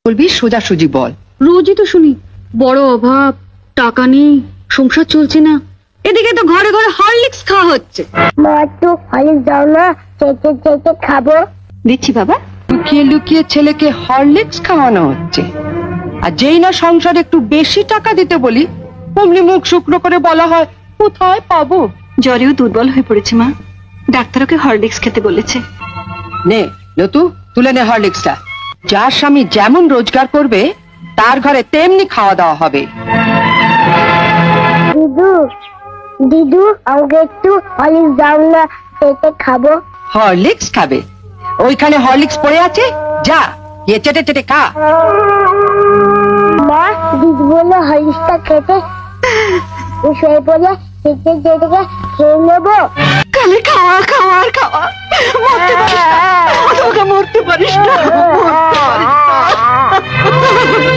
বলবি সোজাসুজি বল। রোজই তো শুনি বড় অভাব, টাকা নেই, সংসার চলছে না। এদিকে তো ঘরে ঘরে হরলিক্স খাওয়া হচ্ছে। মা একটু হরলিক্স দাও না, চেটে চেটে খাবো। দিচ্ছি বাবা। লুকিয়ে লুকিয়ে ছেলেকে হরলিক্স খাওয়ানো হচ্ছে, আর যেই না সংসারে একটু বেশি টাকা দিতে বলি অমনি মুখ শুকনো করে বলা হয় কোথায় পাবো। জ্বরেও দুর্বল হয়ে পড়েছে মা, ডাক্তার ওকে হরলিক্স খেতে বলেছে। নে লতু, তুলে নে হরলিক্সটা। যার স্বামী যেমন রোজগার করবে তার ঘরে তেমনি খাওয়া দাওয়া হবে। দিদু দিদু আমাকে একটু হরলিক্স দাও না, চেটে খাবো। হরলিক্স খাবে? ওইখানে হরলিক্স পড়ে আছে, যা গিয়ে চেটে চেটে খা। মা দিদু বললো হরলিক্সটা খেতে, শুয়ে পড়ে চেটে চেটে খেয়ে নেবো। খালি খাওয়া খাওয়া আর খাওয়া, মরতে পারিস না, মরতে পারিস না।